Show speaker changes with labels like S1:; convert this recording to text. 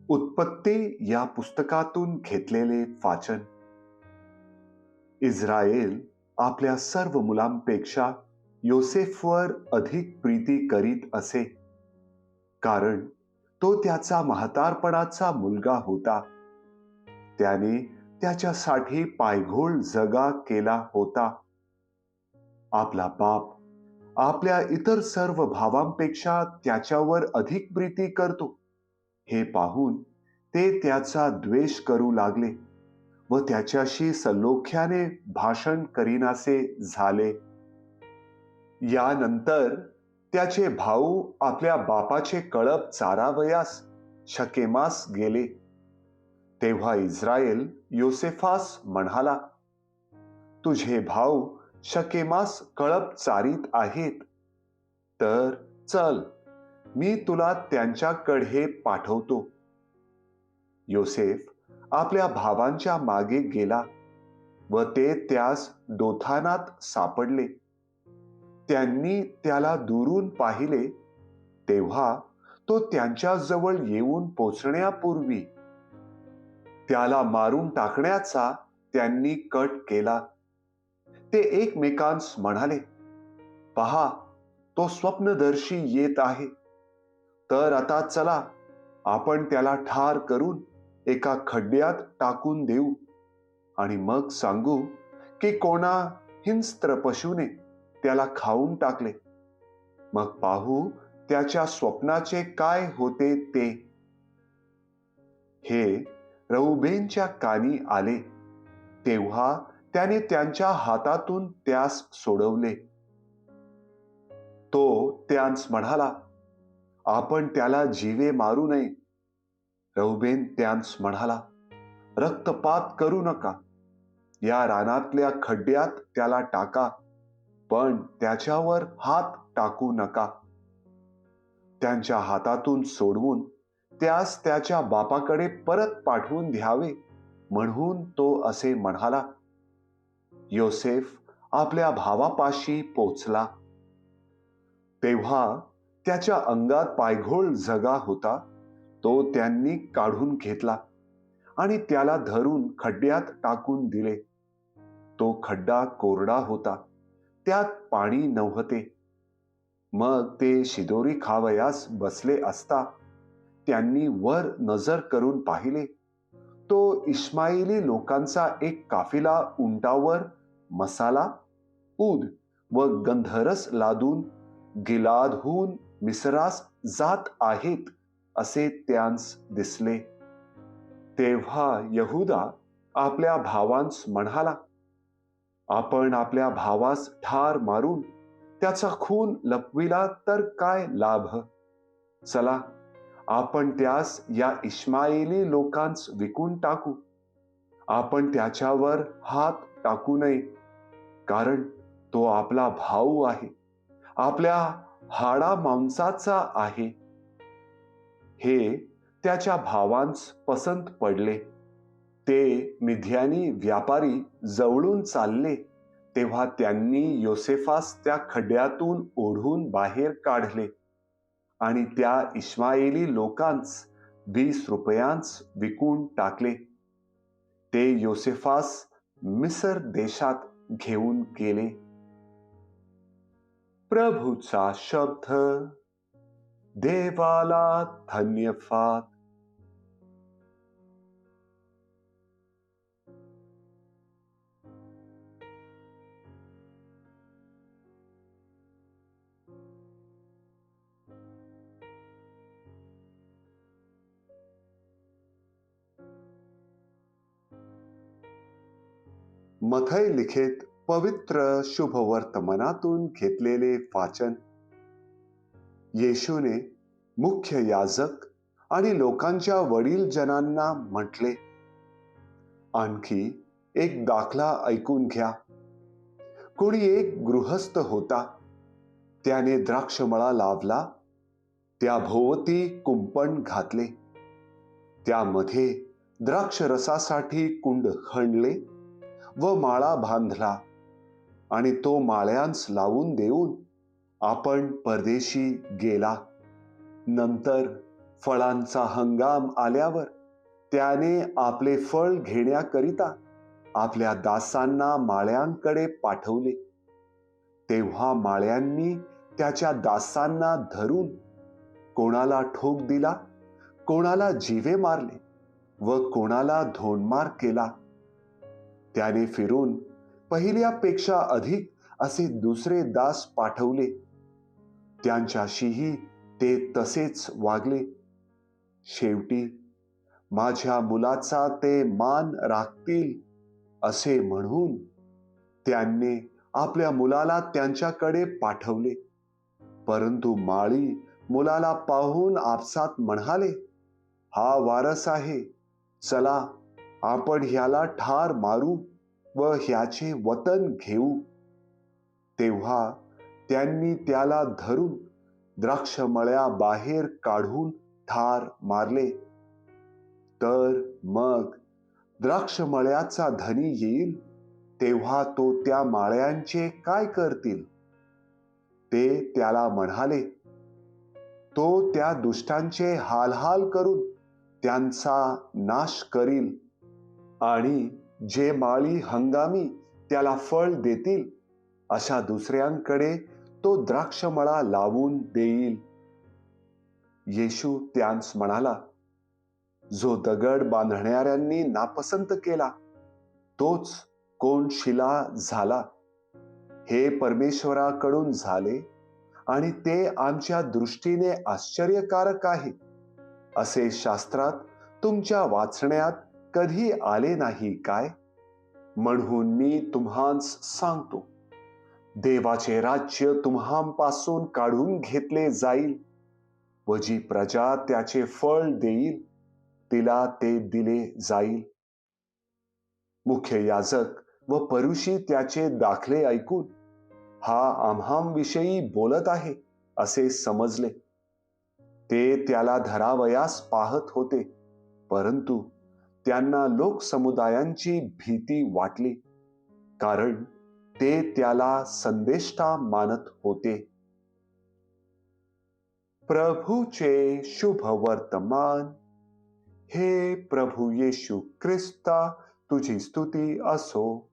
S1: उत्पत्ती या पुस्तकातून घेतलेले वाचन. इस्राയേल आपल्या सर्व मुलांपेक्षा योसेफवर अधिक प्रीती करीत असे, कारण तो त्याचा म्हातारपणाचा मुलगा होता. त्याने त्याच्यासाठी पायघोळ जगा केला होता. आपला बाप आपल्या इतर सर्व भावांपेक्षा त्याच्यावर अधिक प्रीती करतो, हे पाहून ते त्याचा द्वेष करू लागले व त्याच्याशी सलोख्याने भाषण करीनासे झाले. यानंतर त्याचे भाऊ आपल्या बापाचे कळप चारावयास शकेमास गेले. तेव्हा इस्राയേल योसेफास म्हणाला, तुझे भाऊ शकेमास कळप चारीत आहेत, तर चल, मी तुला त्यांच्याकडे पाठवतो. योसेफ आपल्या भावांच्या मागे गेला व ते त्यास दोथानात सापडले. त्यांनी त्याला दुरून पाहिले, तेव्हा तो त्यांच्याजवळ येऊन पोचण्यापूर्वी त्याला मारून टाकण्याचा त्यांनी कट केला. ते एकमेकांस म्हणाले, पहा, तो स्वप्नदर्शी येत आहे. तर आता चला, आपण त्याला ठार करून एका खड्ड्यात टाकून देऊ आणि मग सांगू की कोणा हिंस्त्र पशुने त्याला खाऊन टाकले. मग पाहू त्याच्या स्वप्नाचे काय होते ते. हे रऊबेनच्या कानी आले, तेव्हा त्याने त्यांच्या हातातून त्यास सोडवले. तो त्यांस म्हणाला, आपण त्याला जीवे मारू नये. रऊबेन त्यांस म्हणाला, रक्तपात करू नका. या रानातल्या खड्ड्यात त्याला टाका, पण त्याच्यावर हात टाकू नका. त्यांच्या हातातून सोडवून त्यास त्याच्या बापाकडे परत पाठवून द्यावे म्हणून तो असे म्हणाला. योसेफ आपल्या भावापाशी पोचला. तेव्हा त्याच्या अंगात पायघोळ जगा होता, तो त्यांनी काढून घेतला आणि त्याला धरून खड्ड्यात टाकून दिले. तो खड्डा कोरडा होता, त्यात पाणी नव्हते. मग ते शिदोरी खावयास बसले असता त्यांनी वर नजर करून पाहिले, तो इश्माएली लोकांचा एक काफिला उंटावर मसाला, ऊद व गंधरस लादून गिलादहून मिस्रास जात आहेत असे त्यांस दिसले. तेव्हा यहुदा आपल्या भावांस म्हणाला, आपण आपल्या भावास ठार मारून त्याचा खून लपविला तर काय लाभ. चला, आपण त्यास या इश्माएली लोकांस विकून टाकू. आपण त्याच्यावर हात टाकू नये, कारण तो आपला भाऊ आहे, आपल्या हाडा मांसाचा आहे. हे त्याच्या भावांस पसंत पडले. ते मिद्यानी व्यापारी जवळून चालले, तेव्हा त्यांनी योसेफास त्या खड्ड्यातून ओढून बाहेर काढले आणि त्या इश्माएली लोकांस 20 रुपयांस विकून टाकले. ते योसेफास मिस्र देशात घेऊन गेले. प्रभूचा शब्द. देवाला धन्यवाद. मथई लिखित पवित्र शुभ वर्तमानातून घेतलेले वाचन. येशूने मुख्य याजक आणि लोकांच्या वडील जनांना म्हटले, आणखी एक दाखला ऐकून घ्या. कोणी एक गृहस्थ होता. त्याने द्राक्षमळा लावला, त्या भोवती कुंपण घातले, त्यामध्ये द्राक्षरसासाठी कुंड खणले व माळा बांधला आणि तो माळ्यांस लावून देऊन आपण परदेशी गेला. नंतर फळांचा हंगाम आल्यावर त्याने आपले फळ घेण्याकरिता आपल्या दासांना माळ्यांकडे पाठवले. तेव्हा माळ्यांनी त्याच्या दासांना धरून कोणाला ठोक दिला, कोणाला जीवे मारले व कोणाला धोंडमार केला. त्याने फिरून पहिल्यापेक्षा अधिक असे दुसरे दास पाठवले. त्यांच्याशीही ते तसेच वागले. शेवटी माझ्या मुलाचा ते मान राखतील असे म्हणून त्यांनी आपल्या मुलाला त्यांच्याकडे पाठवले. परंतु माळी मुलाला पाहून आपसात म्हणाले, हा वारस आहे, चला आपण ह्याला ठार मारू व ह्याचे वतन घेऊ. तेव्हा त्यांनी त्याला धरून द्राक्षमळ्या बाहेर काढून ठार मारले. तर मग द्राक्षमळ्याचा धनी येईल, तेव्हा तो त्या माळ्यांचे काय करतील? ते त्याला म्हणाले, तो त्या दुष्टांचे हाल करून त्यांचा नाश करील आणि जे माळी हंगामी त्याला फळ देतील अशा दुसऱ्यांकडे तो द्राक्षमळा लावून देईल. येशू त्यांस म्हणाला, जो दगड बांधणाऱ्यांनी नापसंत केला तोच कोण शिला झाला. हे परमेश्वराकडून झाले आणि ते आमच्या दृष्टीने आश्चर्यकारक आहे असे शास्त्रात तुमच्या वाचण्यात कधी आले नाही काय? म्हणून मी तुम्हास सांगतो, देवाचे राज्य तुम्हापासून काढून घेतले जाईल व जी प्रजा त्याचे फळ देईल तिला ते दिले जाईल. मुख्य याजक व फरीसी त्याचे दाखले ऐकून हा आम्हाविषयी बोलत आहे असे समजले. ते त्याला धरावयास पाहत होते, परंतु त्यांना लोकसमुदायांची भीती वाटली, कारण ते त्याला संदेष्टा मानत होते. प्रभूचे शुभ वर्तमान. हे प्रभू येशू ख्रिस्ता, तुझी स्तुती असो.